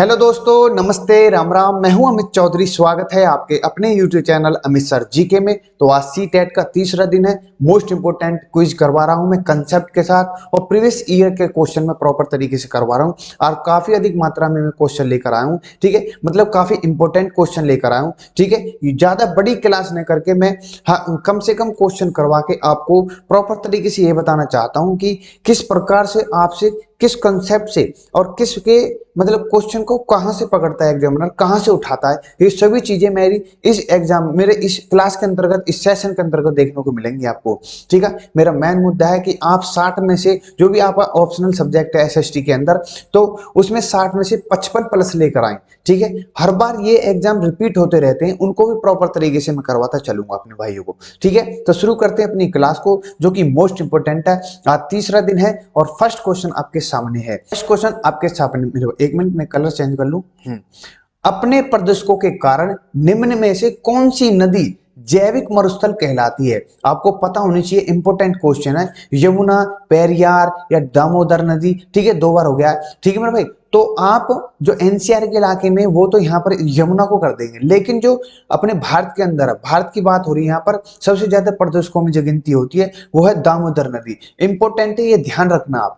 Hello दोस्तों, नमस्ते, राम राम। मैं हूं अमित चौधरी। स्वागत है आपके अपने YouTube channel Amit sir GK में। तो आज सी टेट का तीसरा दिन है। मोस्ट इंपोर्टेंट क्विज करवा रहा हूं मैं कंसेप्ट के साथ, और प्रीवियस ईयर के क्वेश्चन में प्रॉपर तरीके से करवा रहा हूं। और काफी अधिक मात्रा में मैं क्वेश्चन लेकर आया हूं, ठीक है। मतलब काफी इंपॉर्टेंट क्वेश्चन लेकर आया हूं, ठीक है। ज्यादा बड़ी क्लास न करके मैं कम से कम क्वेश्चन करवा के आपको प्रॉपर तरीके से ये बताना चाहता हूं कि किस प्रकार से आपसे किस कंसेप्ट से और किसके मतलब क्वेश्चन को कहां से पकड़ता है एग्जामिनर, कहां से उठाता है। ये सभी चीजें मेरे इस क्लास के अंतर्गत, इस सेशन के अंतर्गत देखने को मिलेंगी आपको, ठीक है। मेरा मेन मुद्दा है कि आप 60 में से जो भी आपका ऑप्शनल सब्जेक्ट है एसएसटी के अंदर, तो उसमें 60 में से 55 प्लस लेकर आए, ठीक है। हर बार ये एग्जाम रिपीट होते रहते हैं, उनको भी प्रॉपर तरीके से मैं करवाता चलूंगा अपने भाइयों को, ठीक है। तो शुरू करते हैं अपनी क्लास को, जो कि मोस्ट इंपोर्टेंट है। आज तीसरा दिन है और फर्स्ट क्वेश्चन आपके सामने है। फर्स्ट क्वेश्चन आपके सामने, एक मिनट में कलर चेंज कर लूं। अपने प्रदूषकों के कारण निम्न में से कौन सी नदी जैविक मरुस्थल कहलाती है? आपको पता होनी चाहिए, इंपोर्टेंट क्वेश्चन है। यमुना, पेरियार या दामोदर नदी, ठीक है। 2 बार हो गया, ठीक है मेरे भाई। तो आप जो एनसीआर के इलाके में, वो तो यहाँ पर यमुना को कर देंगे, लेकिन जो अपने भारत के अंदर, भारत की बात हो रही है, यहाँ पर सबसे ज्यादा प्रदूषकों में जो गिनती होती है वो है दामोदर नदी। इंपॉर्टेंट है, ये ध्यान रखना आप।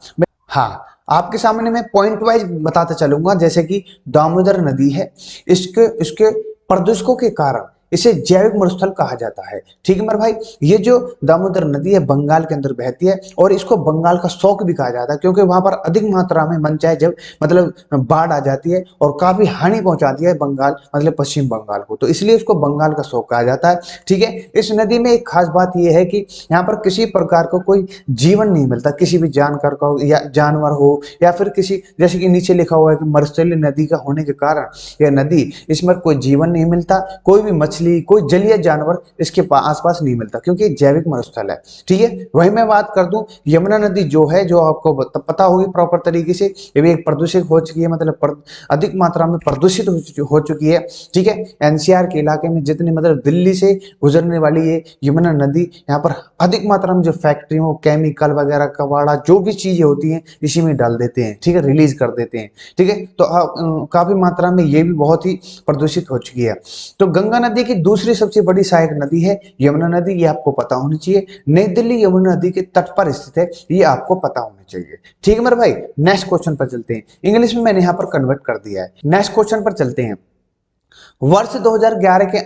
हाँ, आपके सामने मैं पॉइंट वाइज बताते चलूंगा। जैसे कि दामोदर नदी है, इसके इसके प्रदूषकों के कारण इसे जैविक मरुस्थल कहा जाता है, ठीक है मेरे भाई। ये जो दामोदर नदी है बंगाल के अंदर बहती है, और इसको बंगाल का शौक भी कहा जाता है, क्योंकि वहां पर अधिक मात्रा में मन चाहे जब मतलब बाढ़ आ जाती है और काफी हानि पहुंचाती है बंगाल, मतलब पश्चिम बंगाल को, तो इसलिए इसको बंगाल का शौक कहा जाता है, ठीक है। इस नदी में एक खास बात यह है कि यहाँ पर किसी प्रकार का कोई जीवन नहीं मिलता, किसी भी जानवर का हो या जानवर हो, या फिर किसी, जैसे कि नीचे लिखा हुआ है कि मरुस्थलीय नदी का होने के कारण यह नदी, इसमें कोई जीवन नहीं मिलता, कोई भी मछली, कोई जलीय जानवर इसके आसपास नहीं मिलता, क्योंकि जैविक मरुस्थल है, ठीक है। वही मैं बात कर दूं, यमुना नदी जो है, जो आपको पता होगी प्रॉपर तरीके से, ये भी एक प्रदूषित हो चुकी है, मतलब अधिक मात्रा में प्रदूषित हो चुकी है, ठीक है। एनसीआर के इलाके में जितनी, मतलब दिल्ली से गुजरने वाली ये यमुना नदी, यहाँ पर अधिक मात्रा में जो फैक्ट्री हो, केमिकल वगैरह, कबाड़ा, जो भी चीजें होती हैं इसी में डाल देते हैं, ठीक है, रिलीज कर देते हैं, ठीक है। तो काफी मात्रा में ये भी बहुत ही प्रदूषित हो चुकी है। तो गंगा नदी की दूसरी सबसे बड़ी सहायक नदी है यमुना नदी, ये आपको पता होनी चाहिए। नई दिल्ली यमुना नदी के तट पर स्थित है, ये आपको पता होना चाहिए, ठीक है मेरे भाई। नेक्स्ट क्वेश्चन पर चलते हैं। इंग्लिश में मैंने यहाँ पर कन्वर्ट कर दिया है। नेक्स्ट क्वेश्चन पर चलते हैं। वर्ष 2011 के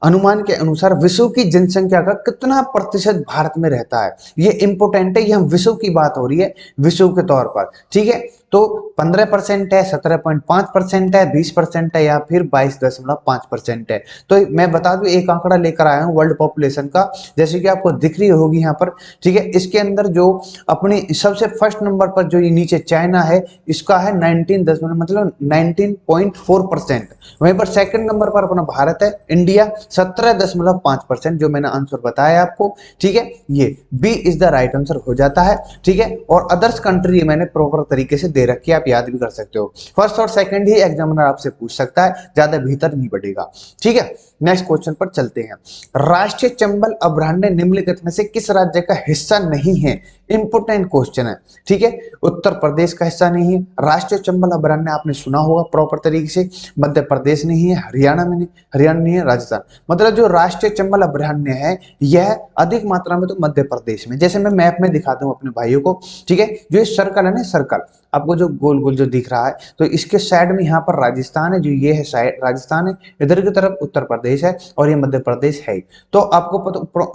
अनुमान के अनुसार विश्व की जनसंख्या का कितना प्रतिशत भारत में रहता है? ये इंपोर्टेंट है, ये हम विश्व की बात हो रही है, विश्व के तौर पर, ठीक है। तो 15% है, 17.5% है, 20% है, या फिर 22.5% है। तो मैं बता दूं, एक आंकड़ा लेकर आया हूं वर्ल्ड पॉपुलेशन का, जैसे कि आपको दिख रही होगी यहाँ पर, ठीक है। इसके अंदर जो अपनी सबसे फर्स्ट नंबर पर जो ये नीचे चाइना है, इसका है 19.4%। वहीं पर सेकंड नंबर पर अपना भारत है, इंडिया 17.5%, जो मैंने आंसर बताया आपको, ठीक है। ये B is the right answer हो जाता है, ठीक है। और अदर्स कंट्री मैंने प्रॉपर तरीके से दे रखी है, आप याद भी कर सकते हो। फर्स्ट और सेकंड ही एग्जामिनर आपसे पूछ सकता है, ज्यादा भीतर नहीं बढ़ेगा, ठीक है। नेक्स्ट क्वेश्चन पर चलते हैं। राष्ट्रीय चंबल अभयारण्य निम्नलिखित में से किस राज्य का हिस्सा नहीं है? इंपोर्टेंट क्वेश्चन है, ठीक है। उत्तर प्रदेश का हिस्सा नहीं है। राष्ट्रीय चंबल अभयारण्य आपने सुना होगा प्रॉपर तरीके से, मध्य प्रदेश नहीं है, हरियाणा में नहीं, हरियाणा नहीं है, राजस्थान। मतलब जो राष्ट्रीय चंबल अभयारण्य है, यह अधिक मात्रा में तो मध्य प्रदेश में, जैसे मैं मैप में दिखाता हूं अपने भाइयों को, ठीक है। जो ये सर्कल है ना, सर्कल आपको जो गोल गोल जो दिख रहा है, तो इसके साइड में यहाँ पर राजस्थान है, जो ये है साइड राजस्थान है, इधर की तरफ उत्तर प्रदेश है, और ये मध्य प्रदेश है। तो आपको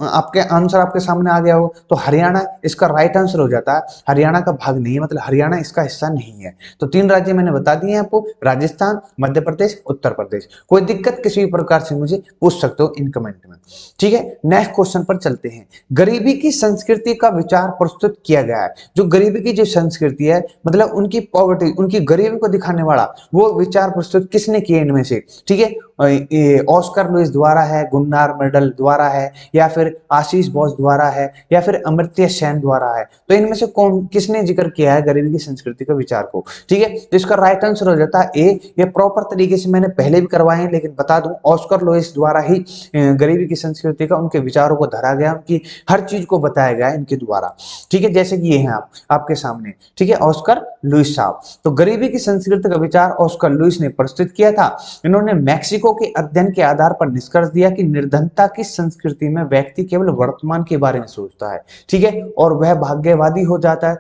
आपके आंसर आपके सामने आ गया हो, तो हरियाणा इसका राइट आंसर हो जाता है। हरियाणा का भाग नहीं है, मतलब हरियाणा इसका हिस्सा नहीं है। तो 3 राज्य मैंने बता दिए आपको, राजस्थान, मध्य प्रदेश, उत्तर प्रदेश। कोई दिक्कत किसी भी प्रकार से मुझे पूछ सकते हो इन कमेंट में, ठीक है। नेक्स्ट क्वेश्चन पर चलते हैं। गरीबी की संस्कृति का विचार प्रस्तुत किया गया है। जो गरीबी की जो संस्कृति है, मतलब उनकी पॉवर्टी, उनकी गरीबी को दिखाने वाला वो विचार प्रस्तुत किसने किए इनमें से, ठीक है। ऑस्कर लुइस द्वारा है, गुन्नार मेडल द्वारा है, या फिर आशीष बोस द्वारा है, या फिर अमर्त्य सेन द्वारा है? तो इनमें से कौन किसने जिक्र किया है गरीबी की संस्कृति का विचार को? ठीक है, तो इसका राइट आंसर हो जाता है ए। ये प्रॉपर तरीके से मैंने पहले भी करवाए हैं, लेकिन बता दूं ऑस्कर लुइस द्वारा ही गरीबी की संस्कृति का, उनके विचारों को धरा गया, उनकी हर चीज को बताया गया इनके द्वारा। ठीक है, जैसे कि ये हैं आपके सामने, ठीक है, ऑस्कर लुइस साहब। तो गरीबी की संस्कृति का विचार ऑस्कर लुइस ने प्रस्तुत किया था। इन्होंने मैक्सिको के अध्ययन के आधार पर निष्कर्ष दिया कि निर्धनता की संस्कृति में व्यक्ति केवल वर्तमान के बारे में सोचता है, ठीक है, और वह भाग्यवादी हो जाता है,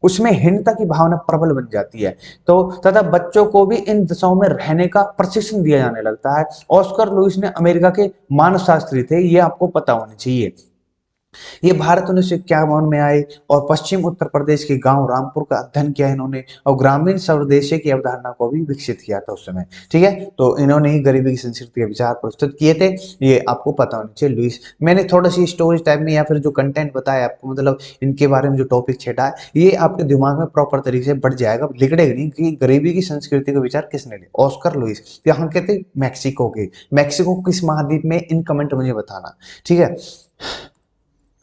उसमें हीनता की भावना प्रबल बन जाती है। तो तथा बच्चों को भी इन दशाओं में रहने का प्रशिक्षण दिया जाने लगता है। ऑस्कर लुइस ने अमेरिका के मानवशास्त्री थे, ये आपको पता होना चाहिए। ये भारत 1951 में आए और पश्चिम उत्तर प्रदेश के गांव रामपुर का अध्ययन किया इन्होंने, और ग्रामीण स्वदेशी की अवधारणा को भी विकसित किया था उस समय। ठीक है, तो इन्होंने ही गरीबी की संस्कृति के विचार प्रस्तुत किए थे, ये आपको पता होना चाहिए। लुइस, मैंने थोड़ा सी स्टोरी टाइप में या फिर जो कंटेंट बताया आपको, मतलब इनके बारे में जो टॉपिक छेड़ा है, ये आपके दिमाग में प्रॉपर तरीके से बढ़ जाएगा, लिखड़ेगा नहीं कि गरीबी की संस्कृति का विचार किसने लिया। ऑस्कर लुइस, यहाँ कहते मैक्सिको के, मैक्सिको किस महाद्वीप में, इन कमेंट मुझे बताना। ठीक है,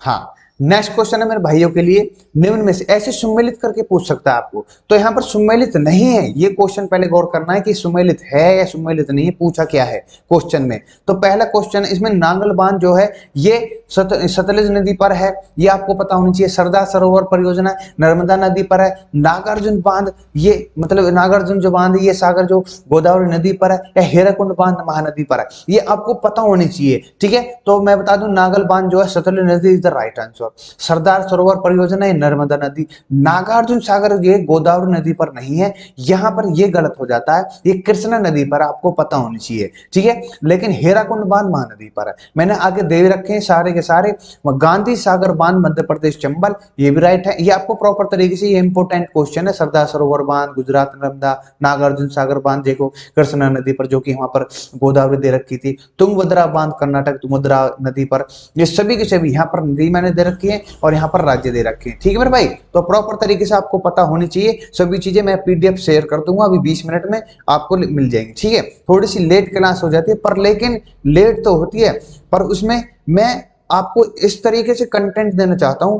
हाँ, नेक्स्ट क्वेश्चन है मेरे भाइयों के लिए, निम्न में से ऐसे सुमेलित करके पूछ सकता है आपको। तो यहाँ पर सुमेलित नहीं है, ये क्वेश्चन पहले गौर करना है कि सुमेलित है या सुमेलित नहीं है, पूछा क्या है क्वेश्चन में। तो पहला क्वेश्चन इसमें, नांगल बांध जो है ये सतलज नदी पर है, ये आपको पता होना चाहिए। सरदार सरोवर परियोजना नर्मदा नदी पर है। नागार्जुन बांध, ये मतलब नागार्जुन जो बांध, ये सागर जो गोदावरी नदी पर है, या हीराकुंड बांध महानदी पर है, ये आपको पता होनी चाहिए। ठीक है, तो मैं बता दूं नागल बांध जो है सतलज नदी is the right answer. Sardar Sarovar परियोजना है नर्मदा नदी। नागार्जुन सागर ये गोदावरी नदी पर नहीं है, यहां पर ये गलत हो जाता है, ये कृष्णा नदी पर, आपको पता होनी चाहिए। ठीक है, लेकिन हीराकुंड बांध महानदी पर है। मैंने आगे दे रखे हैं सारे के सारे। गांधी सागर बांध मध्य प्रदेश चंबल, ये भी राइट है। ये आपको प्रॉपर तरीके से, ये इंपोर्टेंट क्वेश्चन है। सरदार सरोवर बांध गुजरात नर्मदा, नागार्जुन सागर बांध देखो कृष्णा नदी पर, जो कि वहां पर गोदावरी दे रखी थी। तुंगभद्रा बांध कर्नाटक तुंगभद्रा नदी पर। ये सभी के सभी यहाँ पर नदी मैंने दे रखी है और यहाँ पर राज्य दे रखे हैं। ठीक है मेरे भाई, तो प्रॉपर तरीके से आपको पता होनी चाहिए सभी चीजें। मैं पीडीएफ शेयर कर दूंगा अभी 20 मिनट में, आपको मिल जाएंगी। ठीक है, थोड़ी सी लेट क्लास हो जाती है, पर लेकिन लेट तो होती है, पर उसमें मैं आपको इस तरीके से कंटेंट देना चाहता हूं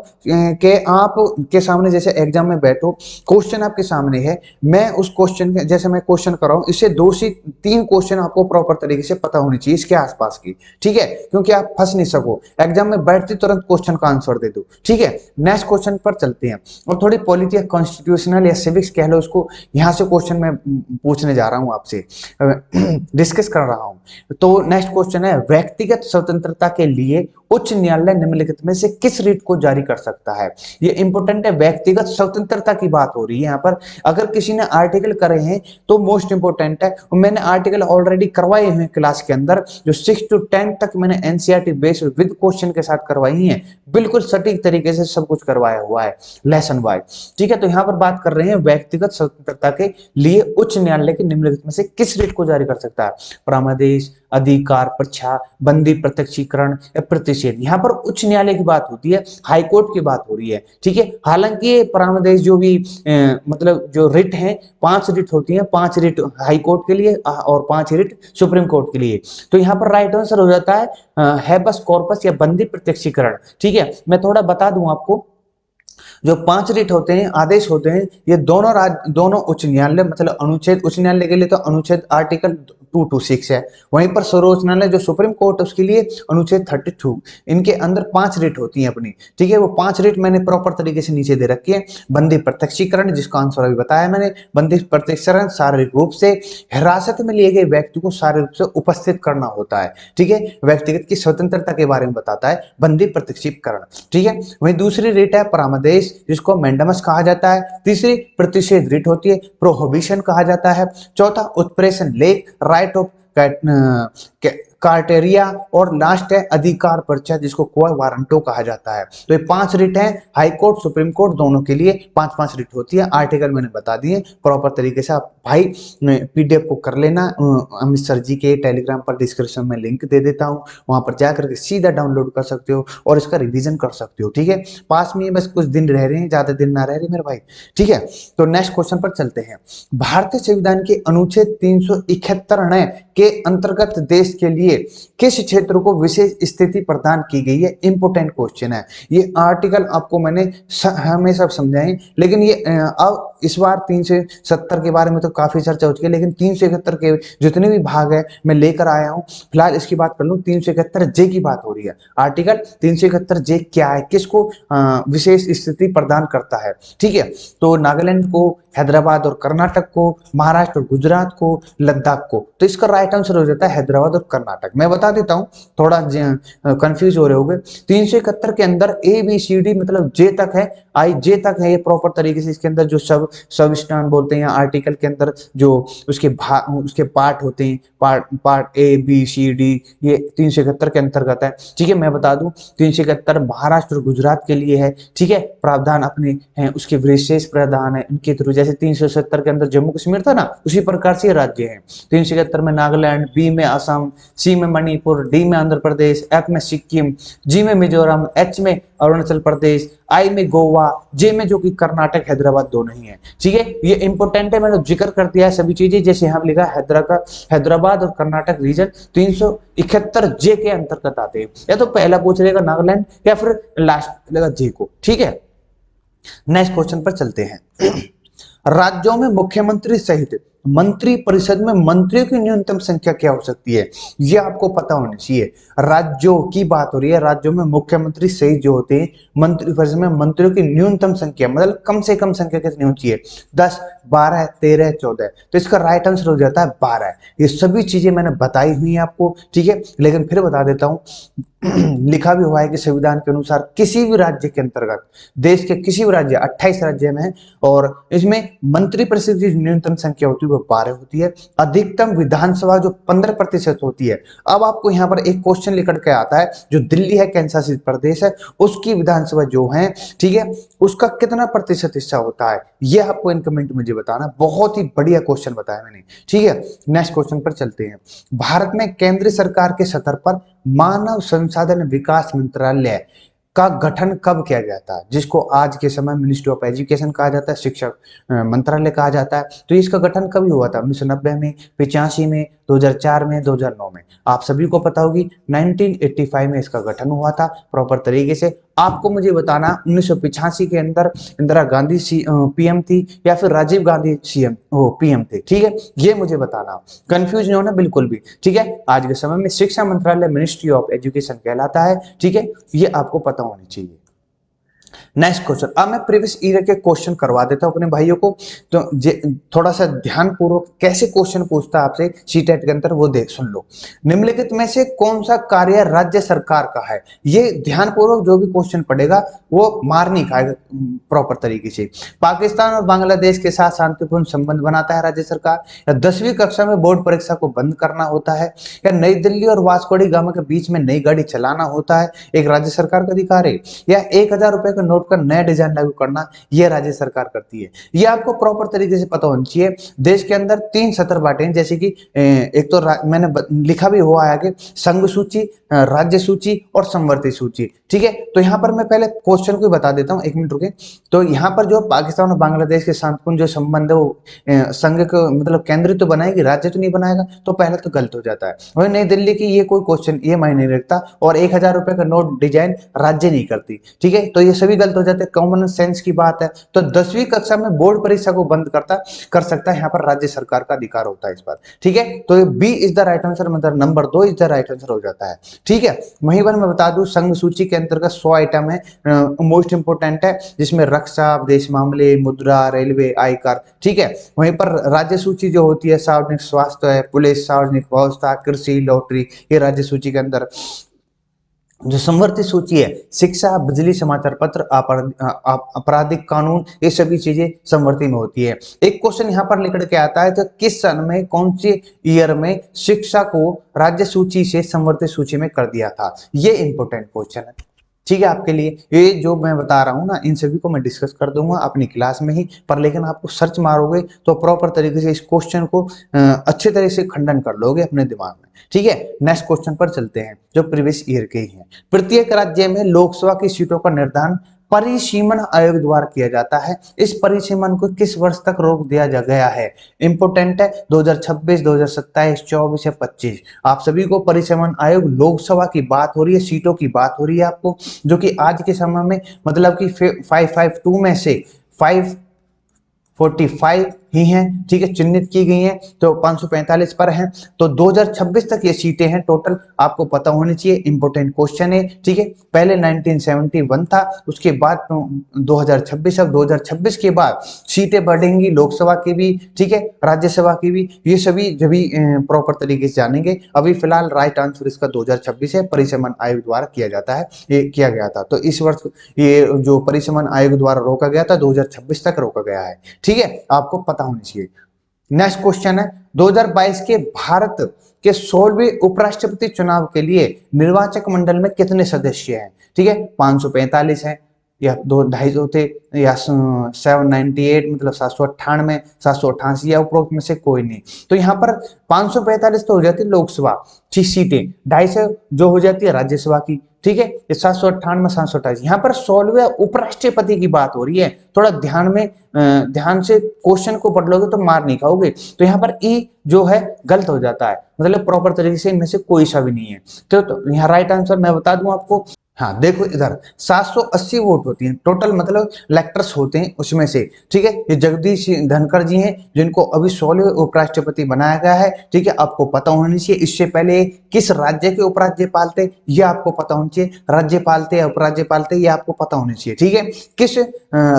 कि आप के सामने जैसे एग्जाम में बैठो, क्वेश्चन आपके सामने है, मैं उस क्वेश्चन के जैसे मैं क्वेश्चन कर रहा हूं, इससे 2 से 3 क्वेश्चन आपको प्रॉपर तरीके से पता होनी चाहिए इसके आसपास की। ठीक है, क्योंकि आप फंस नहीं सको, एग्जाम में बैठते तुरंत क्वेश्चन का आंसर दे दो। ठीक है, नेक्स्ट क्वेश्चन पर चलते हैं, और थोड़ी पॉलिटी या कॉन्स्टिट्यूशनल या सिविक्स कह लो उसको, यहाँ से क्वेश्चन मैं पूछने जा रहा हूँ आपसे, डिस्कस कर रहा हूँ। तो नेक्स्ट क्वेश्चन है, व्यक्तिगत स्वतंत्रता के लिए उच्च न्यायालय निम्नलिखित में से किस रीट को जारी कर सकता है? ये इंपॉर्टेंट है, व्यक्तिगत स्वतंत्रता की बात हो रही है यहाँ पर। अगर किसी ने आर्टिकल करे हैं तो मोस्ट इंपोर्टेंट है, और मैंने आर्टिकल ऑलरेडी करवाए हैं क्लास के अंदर, जो 6 to 10 तक मैंने एनसीईआरटी बेस्ड विद क्वेश्चन के साथ करवाई है, बिल्कुल सटीक तरीके से सब कुछ करवाया हुआ है लेसन वाइज। ठीक है, तो यहाँ पर बात कर रहे हैं व्यक्तिगत स्वतंत्रता के लिए उच्च न्यायालय के निम्नलिखित में से किस रीट को जारी कर सकता है? परामर्श, अधिकार प्रच्छा, बंदी प्रत्यक्षीकरण या प्रतिषेध। यहाँ पर उच्च न्यायालय की बात होती है, हाई कोर्ट की बात हो रही है। ठीक है, हालांकि परामर्श जो भी मतलब जो रिट है, 5 रिट होती है, 5 रिट हाई कोर्ट के लिए और 5 रिट सुप्रीम कोर्ट के लिए। तो यहाँ पर राइट आंसर हो जाता है हैबस कॉर्पस या बंदी प्रत्यक्षीकरण। ठीक है, मैं थोड़ा बता दूं आपको, जो 5 रिट होते हैं, आदेश होते हैं, ये दोनों उच्च न्यायालय, मतलब अनुच्छेद, उच्च न्यायालय के लिए तो अनुच्छेद आर्टिकल 226 है, वहीं पर सर्वोच्च न्यायालय जो सुप्रीम कोर्ट उसके लिए अनुच्छेद 32। इनके अंदर 5 रिट होती हैं अपनी। ठीक है, वो 5 रिट मैंने प्रॉपर तरीके से नीचे दे रखी है। बंदी प्रत्यक्षीकरण, जिसका आंसर अभी बताया मैंने, बंदी प्रत्यक्षीकरण शारीरिक रूप से हिरासत में लिए गए व्यक्ति को शारीरिक रूप से उपस्थित करना होता है। ठीक है, व्यक्तिगत की स्वतंत्रता के बारे में बताता है बंदी प्रत्यक्षीकरण। ठीक है, वहीं दूसरी रिट है परामर्श, जिसको मैंडमस कहा जाता है। तीसरी प्रतिषेध रिट होती है, प्रोहिबिशन कहा जाता है। चौथा उत्प्रेषण लेख, राइट ऑफ कार्टेरिया और लास्ट है अधिकार परिचय, जिसको क्वा वारंटो कहा जाता है। तो ये 5 रिट है, हाई कोर्ट सुप्रीम कोर्ट दोनों के लिए 5-5 रिट होती है। आर्टिकल मैंने बता दिए प्रॉपर तरीके से, आप भाई पीडीएफ को कर लेना। अमित सर जी के टेलीग्राम पर डिस्क्रिप्शन में लिंक दे देता हूँ, वहां पर जाकर के सीधा डाउनलोड कर सकते हो और इसका रिवीजन कर सकते हो। ठीक है, पास में बस कुछ दिन रह रहे हैं, ज्यादा दिन ना रह रहे मेरे भाई। ठीक है, तो नेक्स्ट क्वेश्चन पर चलते हैं। भारतीय संविधान के अनुच्छेद 371 के अंतर्गत देश के लिए किस क्षेत्र को विशेष स्थिति प्रदान की गई है? इंपोर्टेंट क्वेश्चन है ये। आर्टिकल आपको मैंने हमेशा समझाए, लेकिन ये अब इस बार 370 के बारे में तो काफी चर्चा हो चुकी है, लेकिन 371 के जितने भी भाग है मैं लेकर आया हूं। फिलहाल इसकी बात कर लूं, 371 जे की बात हो रही है। आर्टिकल 371 जे क्या है, किसको विशेष स्थिति प्रदान करता है? ठीक है, तो नागालैंड को, हैदराबाद और कर्नाटक को, महाराष्ट्र और गुजरात को, लद्दाख को। तो इसका राइट आंसर हो जाता है हैदराबाद और कर्नाटक। मैं बता देता हूं, थोड़ा कंफ्यूज हो रहे होंगे। 371 के अंदर ए बी सी डी मतलब जे तक है, आई जे तक है ये प्रॉपर तरीके से। इसके अंदर जो सब स्टैंड बोलते हैं, आर्टिकल के अंदर जो उसके पार्ट होते हैं, part A B C D, ये 371 के अंतर्गत है। ठीक है, मैं बता दूं 371 महाराष्ट्र और गुजरात के लिए है। ठीक है, प्रावधान अपने हैं, उसके विशेष प्रावधान है इनके थ्रू। जैसे 370 के अंदर जम्मू कश्मीर था ना, उसी प्रकार से राज्य है। 371 में नागालैंड, बी में असम, सी में मणिपुर, डी में आंध्र प्रदेश, एफ में सिक्किम, जी में मिजोरम, एच में अरुणाचल प्रदेश, आई में गोवा, जे में जो कि कर्नाटक हैदराबाद दोनों ही है। ठीक है, ये इंपोर्टेंट है, मैंने जिक्र कर दिया है सभी चीजें। जैसे यहाँ लिखा हैदराबाद और कर्नाटक रीजन 371 जे के अंतर्गत आते हैं। या तो पहला पूछ लेगा नागालैंड या फिर लास्ट लेगा जे को। ठीक है, नेक्स्ट क्वेश्चन पर चलते हैं। राज्यों में मुख्यमंत्री सहित मंत्री परिषद में मंत्रियों की न्यूनतम संख्या क्या हो सकती है? ये आपको पता होना चाहिए। राज्यों की बात हो रही है, राज्यों में मुख्यमंत्री सहित जो होते हैं मंत्री परिषद में मंत्रियों की न्यूनतम संख्या, मतलब कम से कम संख्या कितनी होनी चाहिए? 10, 12, 13, 14। तो इसका राइट आंसर हो जाता है 12। ये सभी चीजें मैंने बताई हुई है आपको। ठीक है, लेकिन फिर बता देता हूं, लिखा भी हुआ है कि संविधान के अनुसार किसी भी राज्य के अंतर्गत, देश के किसी भी राज्य, 28 राज्य में है, और इसमें मंत्री परिषद की न्यूनतम संख्या होती है वो 12 होती है। अधिकतम विधानसभा जो 15% होती है। अब आपको यहाँ पर एक क्वेश्चन लेकर के आता है, जो दिल्ली है, केंद्र शासित प्रदेश है, उसकी विधानसभा जो है, ठीक है, उसका कितना प्रतिशत हिस्सा होता है? ये आपको इन कमेंट मुझे बताना। बहुत ही बढ़िया क्वेश्चन बताया मैंने। ठीक है, नेक्स्ट क्वेश्चन पर चलते हैं। भारत में केंद्र सरकार के स्तर पर मानव संसाधन विकास मंत्रालय का गठन कब किया गया था, जिसको आज के समय मिनिस्ट्री ऑफ एजुकेशन कहा जाता है, शिक्षा मंत्रालय कहा जाता है? तो इसका गठन कभी हुआ था? 1990 में, 85 में, 2004 में, 2009 में। आप सभी को पता होगी 1985 में इसका गठन हुआ था प्रॉपर तरीके से। आपको मुझे बताना 1985 के अंदर इंदिरा गांधी पीएम थी या फिर राजीव गांधी सीएम पीएम थे? ठीक है, ये मुझे बताना, कंफ्यूज नहीं होना बिल्कुल भी। ठीक है, आज के समय में शिक्षा मंत्रालय मिनिस्ट्री ऑफ एजुकेशन कहलाता है। ठीक है, ये आपको पता होनी चाहिए। नेक्स्ट क्वेश्चन, अब मैं प्रीवियस ईयर के क्वेश्चन करवा देता हूं अपने भाइयों को, तो थोड़ा सा ध्यान पूर्वक कैसे क्वेश्चन पूछता है आपसे सीटेट के अंदर, वो देख सुन लो। निम्नलिखित में से कौन सा कार्य राज्य सरकार का है? ये ध्यान पूर्वक जो भी क्वेश्चन पढ़ेगा वो मार नहीं खाएगा प्रॉपर तरीके से। पाकिस्तान और बांग्लादेश के साथ शांतिपूर्ण संबंध बनाता है राज्य सरकार, या 10वीं कक्षा में बोर्ड परीक्षा को बंद करना होता है, या नई दिल्ली और वास्को डी गामा के बीच में नई गाड़ी चलाना होता है, एक राज्य सरकार का अधिकार है, या 1000 रुपए का नोट का नया डिजाइन लागू करना, यह राज्य सरकार करती है। ये आपको प्रॉपर तरीके से पता होना चाहिए। देश के अंदर 3 सत्र बांटे हैं, जैसे कि एक तो मैंने लिखा भी हुआ है आगे, संघ सूची, राज्य सूची और समवर्ती सूची। ठीक है, तो यहाँ पर मैं पहले क्वेश्चन को बता देता हूँ, 1 मिनट रुके। तो यहाँ पर जो पाकिस्तान और बांग्लादेश के शांतिपूर्ण जो संबंध है वो संघ को मतलब केंद्र तो बनाएगी, राज्य तो नहीं बनाएगा, तो पहले तो गलत हो जाता है। वही नई दिल्ली की ये कोई क्वेश्चन ये मायने नहीं रखता, और 1000 रुपए का नोट डिजाइन राज्य नहीं करती। ठीक है, तो ये सभी गलत हो जाते हैं, कॉमन सेंस की बात है। तो 10वीं कक्षा में बोर्ड परीक्षा को बंद कर सकता है, यहाँ पर राज्य सरकार का अधिकार होता है इस पर। ठीक है, तो B is the right answer, मतलब number 2 is the right answer हो जाता है। ठीक है, वहीं पर मैं बता दूं संघ सूची के अंतर्गत 100 आइटम है, मोस्ट इंपोर्टेंट है, जिसमें रक्षा, विदेश मामले, मुद्रा, रेलवे, आयकर। ठीक है, वहीं पर राज्य सूची जो होती है सार्वजनिक स्वास्थ्य है, पुलिस, सार्वजनिक व्यवस्था, कृषि, लॉटरी, ये राज्य सूची के अंदर जो समवर्ती सूची है, शिक्षा, बिजली, समाचार पत्र, आपराधिक कानून, ये सभी चीजें समवर्ती में होती है। एक क्वेश्चन यहाँ पर लिख के आता है, तो किस सन में, कौन से ईयर में शिक्षा को राज्य सूची से समवर्ती सूची में कर दिया था? ये इंपॉर्टेंट क्वेश्चन है, ठीक है आपके लिए। ये जो मैं बता रहा हूँ ना, इन सभी को मैं डिस्कस कर दूंगा अपनी क्लास में ही, पर लेकिन आपको सर्च मारोगे तो प्रॉपर तरीके से इस क्वेश्चन को अच्छे तरह से खंडन कर लोगे अपने दिमाग में, ठीक है। नेक्स्ट क्वेश्चन पर चलते हैं, जो प्रीवियस ईयर के ही हैं। प्रत्येक राज्य में लोकसभा की सीटों का निर्धारण परिसीमन आयोग द्वारा किया जाता है। इस परिसीमन को किस वर्ष तक रोक दिया गया है? इंपोर्टेंट है, 2026, 2027, 24 या 25। आप सभी को परिसीमन आयोग, लोकसभा की बात हो रही है, सीटों की बात हो रही है आपको, जो कि आज के समय में मतलब कि 552 में से 545 ही हैं, ठीक है, चिन्हित की गई हैं, तो 545 पर हैं। तो 2026 तक ये सीटें हैं टोटल, आपको पता होनी चाहिए, इंपॉर्टेंट क्वेश्चन है, ठीक है। पहले 1971 था, उसके बाद 2026, अब 2026 के बाद सीटें बढ़ेंगी, लोकसभा की भी, ठीक है, राज्यसभा की भी, ये सभी जब प्रॉपर तरीके से जानेंगे। अभी फिलहाल राइट आंसर इसका 2026 है, परिसीमन आयोग द्वारा किया जाता है, ये किया गया था। तो इस वर्ष ये जो परिसीमन आयोग द्वारा रोका गया था, 2026 तक रोका गया है, ठीक है, आपको पता होनी चाहिए। नेक्स्ट क्वेश्चन है, 2022 के भारत के 16वें उपराष्ट्रपति चुनाव के लिए निर्वाचक मंडल में कितने सदस्य हैं? ठीक है, 545 है, या 250 थे, या 798, मतलब 798, 788, या उपरोक्त में से कोई नहीं। तो यहाँ पर 545 तो हो जाती है लोकसभा की सीटें, 250 जो हो जाती है राज्यसभा की, ठीक है, 798, 728। यहाँ पर 16वें उपराष्ट्रपति की बात हो रही है, थोड़ा ध्यान से क्वेश्चन को पढ़ लोगे तो मार नहीं खाओगे। तो यहाँ पर ई जो है गलत हो जाता है, मतलब प्रॉपर तरीके से इनमें से कोई सा भी नहीं है। तो यहाँ राइट आंसर मैं बता दूं आपको, हाँ देखो इधर 780 वोट होती हैं टोटल, मतलब इलेक्टर्स होते हैं उसमें से, ठीक है। ये जगदीश धनखड़ जी हैं, जिनको अभी 16वें उपराष्ट्रपति बनाया गया है, ठीक है, आपको पता होनी चाहिए। इससे पहले किस राज्य के उपराज्यपाल थे, ये आपको पता होना चाहिए। राज्यपाल थे या उपराज्यपाल थे, ये आपको पता होना चाहिए, ठीक है। किस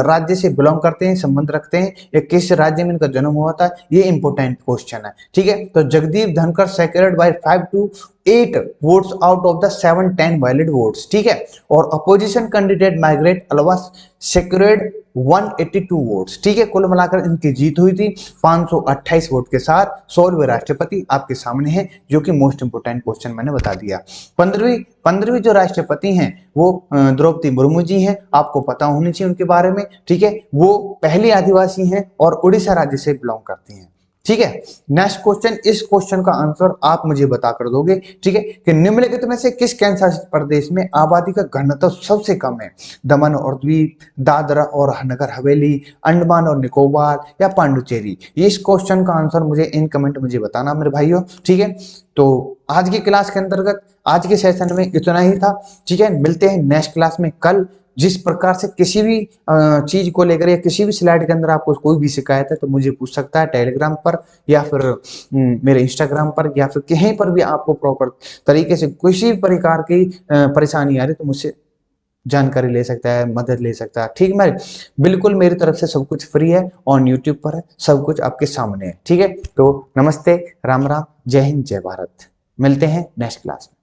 राज्य से बिलोंग करते हैं, संबंध रखते हैं, या किस राज्य में इनका जन्म हुआ था, ये इंपॉर्टेंट क्वेश्चन है, ठीक है। तो Jagdeep Dhankhar secured by 5 to 8 votes out of the 710 valid votes, ठीक है। और opposition candidate Margaret Alva secured 182 votes, ठीक है। कुल मिलाकर इनकी जीत हुई थी 528 वोट के साथ। 16वें राष्ट्रपति आपके सामने है, जो कि मोस्ट इंपोर्टेंट क्वेश्चन मैंने बता दिया। 15वीं जो राष्ट्रपति हैं वो द्रौपदी मुर्मू जी हैं, आपको पता होनी चाहिए उनके बारे में, ठीक है। वो पहली आदिवासी हैं और उड़ीसा राज्य से बिलोंग करती हैं, ठीक है। नेक्स्ट क्वेश्चन, इस क्वेश्चन का आंसर आप मुझे बता कर दोगे, ठीक है, कि निम्नलिखित में से किस केंद्र शासित प्रदेश में आबादी का घनत्व सबसे कम है? दमन और द्वीप, दादरा और नगर हवेली, अंडमान और निकोबार, या पांडुचेरी? इस क्वेश्चन का आंसर मुझे इन कमेंट मुझे बताना मेरे भाइयों, ठीक है। तो आज की क्लास के अंतर्गत, आज के सेशन में इतना ही था, ठीक है। मिलते हैं नेक्स्ट क्लास में कल। जिस प्रकार से किसी भी चीज को लेकर या किसी भी स्लाइड के अंदर आपको कोई भी शिकायत है तो मुझे पूछ सकता है टेलीग्राम पर, या फिर मेरे इंस्टाग्राम पर, या फिर कहीं पर भी आपको प्रॉपर तरीके से किसी प्रकार की परेशानी आ रही तो मुझसे जानकारी ले सकता है, मदद ले सकता है, ठीक है। बिल्कुल मेरी तरफ से सब कुछ फ्री है, ऑन यूट्यूब पर है, सब कुछ आपके सामने है, ठीक है। तो नमस्ते, राम राम, जय हिंद, जय भारत। मिलते हैं नेक्स्ट क्लास में।